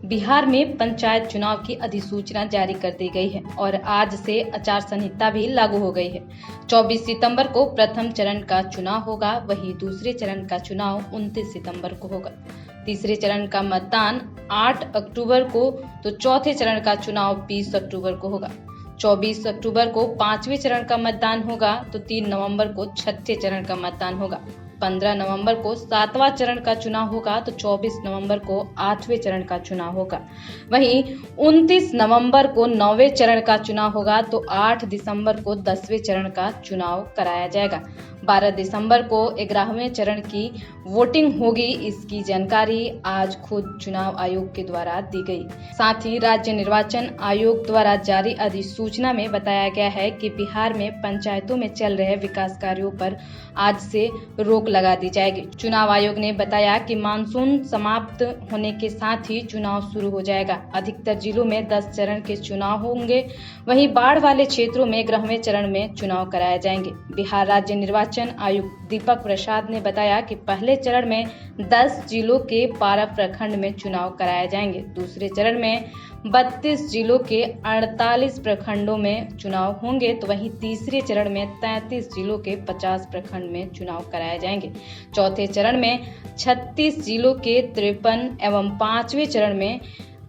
बिहार में पंचायत चुनाव की अधिसूचना जारी कर दी गई है और आज से आचार संहिता भी लागू हो गई है। 24 सितंबर को प्रथम चरण का चुनाव होगा, वहीं दूसरे चरण का चुनाव 29 सितंबर को होगा। तीसरे चरण का मतदान 8 अक्टूबर को तो चौथे चरण का चुनाव 20 अक्टूबर को होगा। 24 अक्टूबर को पांचवें चरण का मतदान होगा तो 3 नवंबर को छठे चरण का मतदान होगा। 15 नवंबर को 7वां चरण का चुनाव होगा तो 24 नवंबर को 8वें चरण का चुनाव होगा। वहीं 29 नवंबर को 9वें चरण का चुनाव होगा तो 8 दिसंबर को 10वें चरण का चुनाव कराया जाएगा। 12 दिसंबर को 11वें चरण की वोटिंग होगी। इसकी जानकारी आज खुद चुनाव आयोग के द्वारा दी गई। साथ ही राज्य निर्वाचन आयोग द्वारा जारी अधिसूचना में बताया गया है कि बिहार में पंचायतों में चल रहे विकास कार्यों पर आज से रोक लगा दी जाएगी। चुनाव आयोग ने बताया कि मानसून समाप्त होने के साथ ही चुनाव शुरू हो जाएगा। अधिकतर जिलों में 10 चरण के चुनाव होंगे, वहीं बाढ़ वाले क्षेत्रों में 11वें चरण में चुनाव कराए जाएंगे। बिहार राज्य निर्वाचन आयुक्त दीपक प्रसाद ने बताया कि पहले चरण में 10 जिलों के 12 प्रखंड में चुनाव कराए जाएंगे। दूसरे चरण में 32 जिलों के 48 प्रखंडों में चुनाव होंगे तो वहीं तीसरे चरण में 33 जिलों के 50 प्रखंड में चुनाव कराए जाएंगे। चौथे चरण में 36 जिलों के 53 एवं पांचवें चरण में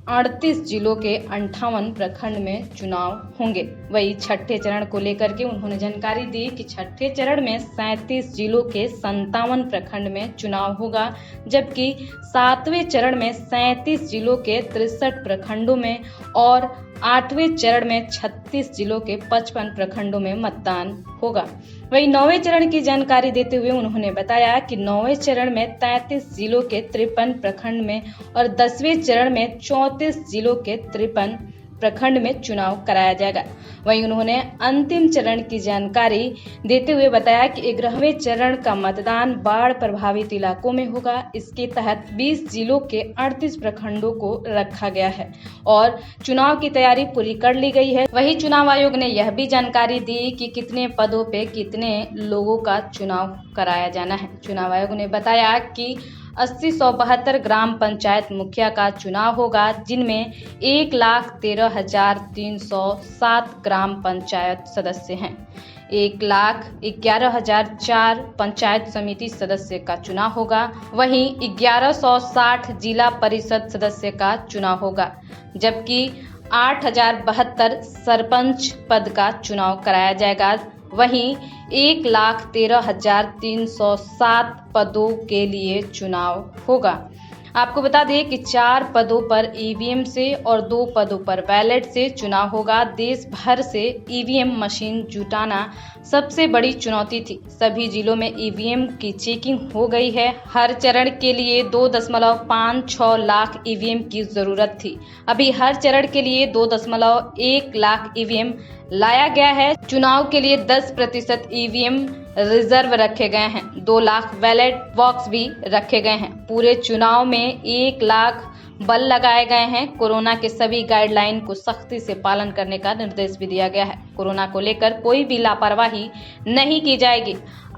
38 जिलों के 58 प्रखंड में चुनाव होंगे। वही छठे चरण को लेकर के उन्होंने जानकारी दी कि छठे चरण में 37 जिलों के 57 प्रखंड में चुनाव होगा, जबकि 7वें चरण में 37 जिलों के 63 प्रखंडों में और 8वें चरण में 36 जिलों के 55 प्रखंडों में मतदान होगा। वहीं 9वें चरण की जानकारी देते हुए उन्होंने बताया कि 9वें चरण में 33 जिलों के 53 प्रखंड में और 10वें चरण में 34 जिलों के 53 प्रखंड में चुनाव कराया जाएगा। वहीं उन्होंने अंतिम चरण की जानकारी देते हुए बताया कि 11वें चरण का मतदान बाढ़ प्रभावित इलाकों में होगा। इसके तहत 20 जिलों के 38 प्रखंडों को रखा गया है और चुनाव की तैयारी पूरी कर ली गई है। वहीं चुनाव आयोग ने यह भी जानकारी दी कि कितने पदों पे कितने लोगों का चुनाव कराया जाना है। चुनाव आयोग ने बताया कि 80,172 ग्राम पंचायत मुखिया का चुनाव होगा, जिनमें 1,13,307 ग्राम पंचायत सदस्य हैं। 1,11,004 पंचायत समिति सदस्य का चुनाव होगा। वहीं 1160 जिला परिषद सदस्य का चुनाव होगा, जबकि 8,072 सरपंच पद का चुनाव कराया जाएगा। वहीं 1,13,307 पदों के लिए चुनाव होगा। आपको बता दें कि 4 पदों पर ईवीएम से और 2 पदों पर बैलेट से चुनाव होगा। देश भर से ईवीएम मशीन जुटाना सबसे बड़ी चुनौती थी। सभी जिलों में ईवीएम की चेकिंग हो गई है। हर चरण के लिए 2.56 लाख ईवीएम की जरूरत थी। अभी हर चरण के लिए 2.1 लाख ईवीएम लाया गया है। चुनाव के लिए 10% ईवीएम रिजर्व रखे गए हैं। 2 लाख बैलेट बॉक्स भी रखे गए हैं। पूरे चुनाव में 1 लाख बल लगाए गए हैं। कोरोना के सभी गाइडलाइन को सख्ती से पालन करने का निर्देश भी दिया गया है। कोरोना को लेकर कोई भी लापरवाही नहीं की जाएगी।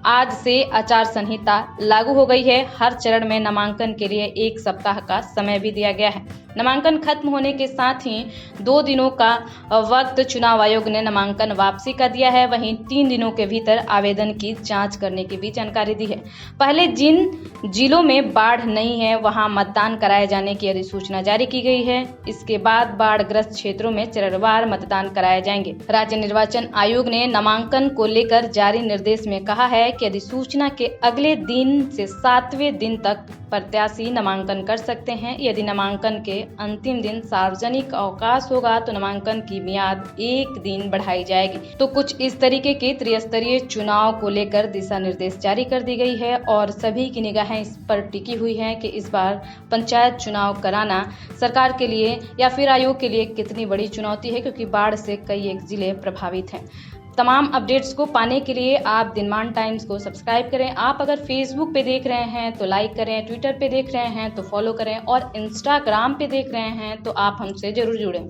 आज से आचार संहिता लागू हो गई है। हर चरण में नामांकन के लिए 1 सप्ताह का समय भी दिया गया है। नामांकन खत्म होने के साथ ही 2 दिनों का वक्त चुनाव आयोग ने नामांकन वापसी का दिया है। वहीं 3 दिनों के भीतर आवेदन की जांच करने की भी जानकारी दी है। पहले जिन जिलों में बाढ़ नहीं है वहां मतदान कराए जाने की अधिसूचना जारी की गई है। इसके बाद बाढ़ग्रस्त क्षेत्रों में चरणवार मतदान कराए जाएंगे। राज्य निर्वाचन आयोग ने नामांकन को लेकर जारी निर्देश में कहा है कि अधिसूचना के अगले दिन से 7वें दिन तक प्रत्याशी नामांकन कर सकते हैं। यदि नामांकन के अंतिम दिन सार्वजनिक अवकाश होगा तो नामांकन की मियाद 1 दिन बढ़ाई जाएगी। तो कुछ इस तरीके के त्रिस्तरीय चुनाव को लेकर दिशा निर्देश जारी कर दी गई है और सभी की निगाहें इस पर टिकी हुई हैं कि इस बार पंचायत चुनाव कराना सरकार के लिए या फिर आयोग के लिए कितनी बड़ी चुनौती है, क्योंकि बाढ़ से कई एक जिले प्रभावित हैं। तमाम अपडेट्स को पाने के लिए आप दिनमान टाइम्स को सब्सक्राइब करें। आप अगर फेसबुक पे देख रहे हैं तो लाइक करें, ट्विटर पे देख रहे हैं तो फॉलो करें और इंस्टाग्राम पे देख रहे हैं तो आप हमसे जरूर जुड़ें।